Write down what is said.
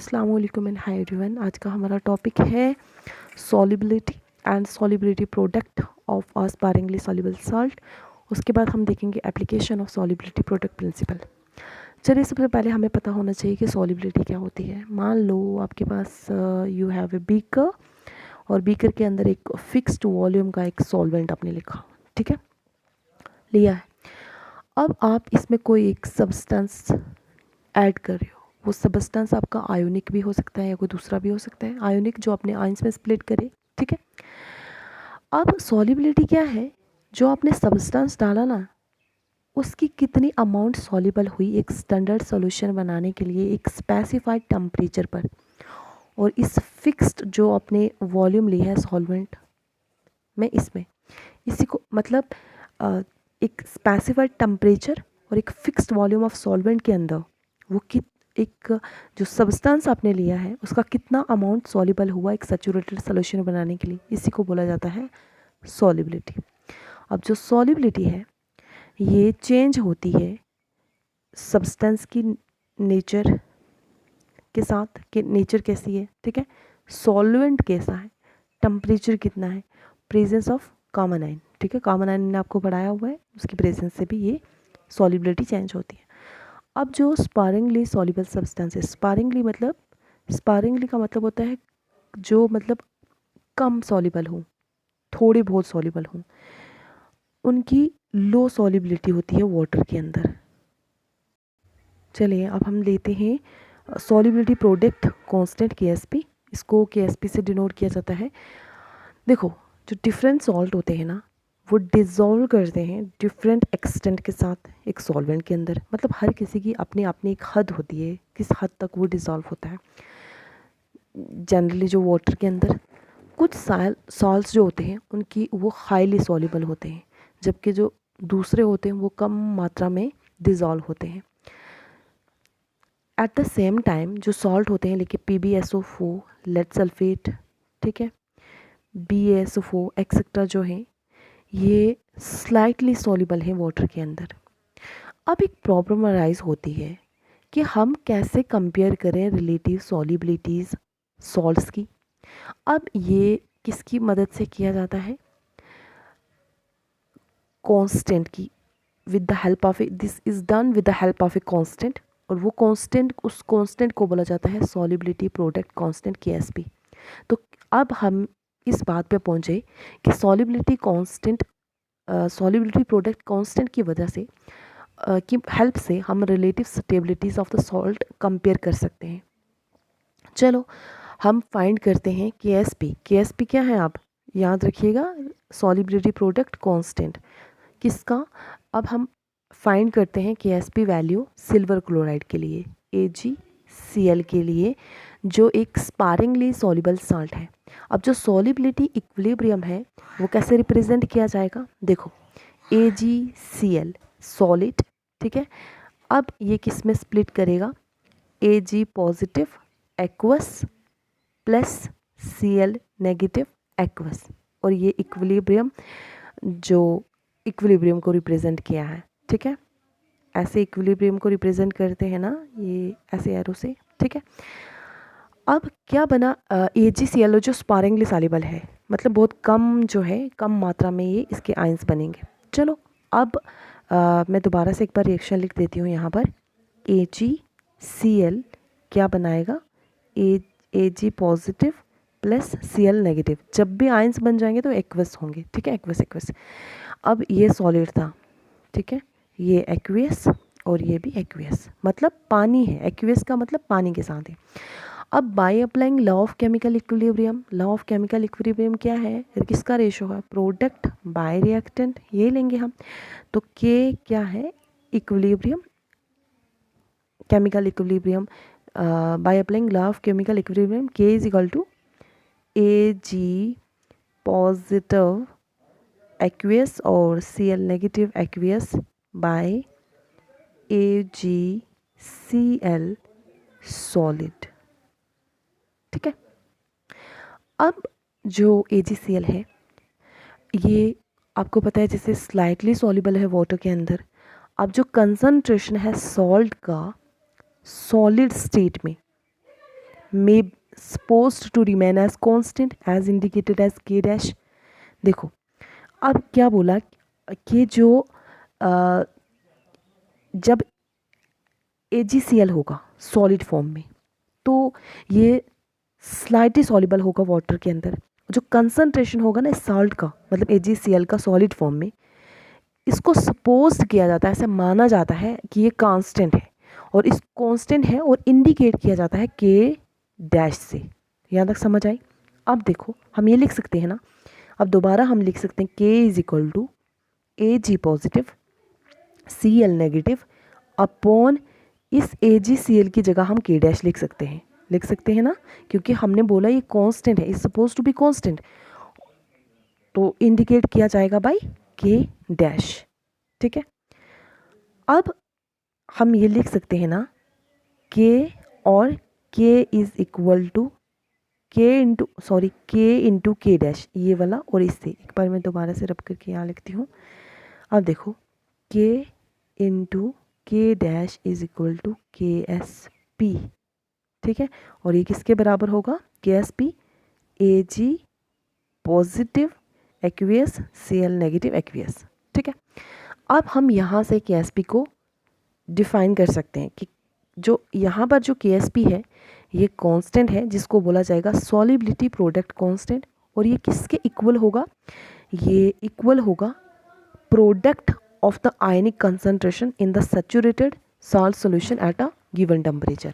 अस्सलाम वालेकुम and hi everyone. आज का हमारा टॉपिक है solubility and solubility product of a sparingly soluble salt. उसके बाद हम देखेंगे application of solubility product principle. चलिए, सबसे पहले हमें पता होना चाहिए कि सॉल्युबिलिटी क्या होती है। मान लो आपके पास यू हैव ए बीकर और बीकर के अंदर एक फिक्स्ड वॉल्यूम का एक सॉल्वेंट आपने लिखा, ठीक है, लिया है। अब आप इसमें कोई एक सब्सटेंस ऐड कर रहे हो। वो सब्सटेंस आपका आयोनिक भी हो सकता है या कोई दूसरा भी हो सकता है, आयोनिक जो अपने आयंस में स्प्लिट करे, ठीक है। अब सॉल्युबिलिटी क्या है, जो आपने सब्सटेंस डाला ना उसकी कितनी अमाउंट सॉल्युबल हुई एक स्टैंडर्ड सॉल्यूशन बनाने के लिए एक स्पेसिफाइड टेम्परेचर पर, और इस फिक्स्ड जो आपने वॉल्यूम लिया है सॉल्वेंट में, इसमें इसी को मतलब एक स्पेसिफाइड टेम्परेचर और एक फिक्स्ड वॉल्यूम ऑफ सॉल्वेंट के अंदर वो एक जो सब्सटेंस आपने लिया है उसका कितना अमाउंट सॉल्युबल हुआ एक सैचुरेटेड सॉल्यूशन बनाने के लिए, इसी को बोला जाता है सॉल्युबिलिटी। अब जो सॉल्युबिलिटी है ये चेंज होती है सब्सटेंस की नेचर के साथ, कि नेचर कैसी है, ठीक है, सॉल्वेंट कैसा है, टेम्परेचर कितना है, प्रेजेंस ऑफ कॉमन आयन, ठीक है, कॉमन आयन ने आपको पढ़ाया हुआ है, उसकी प्रेजेंस से भी ये सॉल्युबिलिटी चेंज होती है। अब जो स्पारिंगली सॉल्युबल सब्सटेंस है, स्पारिंगली का मतलब होता है जो मतलब कम सॉल्युबल हो, थोड़े बहुत सॉल्युबल हो, उनकी लो सॉल्युबिलिटी होती है वाटर के अंदर। चलिए अब हम लेते हैं सॉल्युबिलिटी प्रोडक्ट कांस्टेंट केएसपी। इसको केएसपी से डिनोट किया जाता है। देखो, जो डिफरेंट सॉल्ट होते हैं ना वो डिज़ोल्व करते हैं डिफरेंट एक्सटेंट के साथ एक सॉल्वेंट के अंदर। मतलब हर किसी की अपनी अपनी एक हद होती है किस हद तक वो डिज़ोल्व होता है। जनरली जो वाटर के अंदर कुछ सॉल्ट्स जो होते हैं उनकी वो हाईली सॉल्युबल होते हैं, जबकि जो दूसरे होते हैं वो कम मात्रा में डिज़ोल्व होते हैं। एट द सेम टाइम जो सॉल्ट होते हैं, लेकिन PbSO4, लेड सल्फेट, ठीक है, BaSO4 एक्सेट्रा जो है ये स्लाइटली सॉल्युबल है वाटर के अंदर। अब एक प्रॉब्लम अराइज होती है कि हम कैसे कंपेयर करें रिलेटिव सॉल्युबिलिटीज़ सॉल्ट्स की। अब ये किसकी मदद से किया जाता है, कांस्टेंट की, with the help of A, this is done with the help of a constant, और वो कांस्टेंट, उस कांस्टेंट को बोला जाता है सॉल्युबिलिटी प्रोडक्ट कांस्टेंट KSP। तो अब हम इस बात पे पहुँचे कि सॉल्युबिलिटी प्रोडक्ट कांस्टेंट की वजह से की हेल्प से हम relative stabilities of the salt compare कर सकते हैं। चलो हम फाइंड करते हैं KSP क्या है, आप याद रखिएगा, सॉल्युबिलिटी प्रोडक्ट कांस्टेंट किसका। अब हम फाइंड करते हैं KSP वैल्यू सिल्वर क्लोराइड के लिए, AgCl के लिए, जो एक स्पारिंगली सॉल्युबल साल्ट है। अब जो सॉल्युबिलिटी इक्विलिब्रियम है वो कैसे रिप्रेजेंट किया जाएगा, देखो, AgCl सॉलिड, ठीक है। अब ये किस में स्प्लिट करेगा, Ag positive aqueous plus Cl negative aqueous, और ये इक्विलिब्रियम जो इक्विलिब्रियम को रिप्रेजेंट किया है, ठीक है। ऐसे इक्विलिब्रियम को रिप्रेजेंट करते हैं ना ये ऐसे एरो से, ठीक है। अब क्या बना, AgCl जो स्पारिंगली सॉल्युबल है, मतलब बहुत कम जो है, कम मात्रा में ये इसके आयंस बनेंगे। चलो अब मैं दोबारा से एक बार रिएक्शन लिख देती हूँ यहाँ पर। AgCl क्या बनाएगा, Ag positive plus Cl negative, जब भी आयंस बन जाएंगे तो एक्वस होंगे, ठीक है, एक्वस। अब ये सॉलिड था, ठीक है, ये एक्वियस और ये भी एक्वियस, मतलब पानी है, एक्वियस का मतलब पानी के साथ है। अब bye applying law of chemical equilibrium क्या है, किसका रेशो है, प्रोडक्ट बाय रिएक्टेंट, ये लेंगे हम। तो K क्या है, equilibrium, chemical equilibrium, by applying law of chemical equilibrium K is equal to Ag positive aqueous और Cl negative aqueous by AgCl solid, ठीक है। अब जो AgCl है ये आपको पता है जैसे स्लाइटली सॉल्युबल है वाटर के अंदर। अब जो कंसंट्रेशन है सॉल्ट का सॉलिड स्टेट में, may supposed to remain as constant as indicated as k dash। देखो अब क्या बोला कि जो जब AgCl होगा सॉलिड फॉर्म में तो ये स्लाइटली सॉल्युबल होगा वाटर के अंदर। जो कंसंट्रेशन होगा ना इस साल्ट का, मतलब AgCl का सॉलिड फॉर्म में, इसको सपोज किया जाता है, ऐसा माना जाता है कि ये कांस्टेंट है, और इस कांस्टेंट है और इंडिकेट किया जाता है के डैश से। यहाँ तक समझ आई? अब देखो हम ये लिख सकते हैं ना, अब दोबारा हम लिख सकते हैं K is equal to Ag positive Cl negative upon इस AgCl की जगह हम के डैश लिख सकते हैं ना, क्योंकि हमने बोला ये कांस्टेंट है, is suppose to be constant, तो इंडिकेट किया जाएगा बाय के डैश। ठीक है, अब हम ये लिख सकते हैं ना के और के इज इक्वल टू के इंटू के डैश, ये वाला, और इससे एक बार मैं दोबारा से रब करके यहाँ लिखती हूँ। अब देखो के इंटू के डैश इज इक्वल टू के एस पी। ठीक है, और ये किसके बराबर होगा? के S P Ag positive aqueous Cl negative aqueous. ठीक है, अब हम यहाँ से के एस पी को डिफाइन कर सकते हैं कि जो यहाँ पर जो के एस पी है ये कांस्टेंट है, जिसको बोला जाएगा सॉलिबिलिटी प्रोडक्ट कांस्टेंट, और ये किसके इक्वल होगा? ये इक्वल होगा product of the ionic concentration in the saturated salt solution at a given temperature।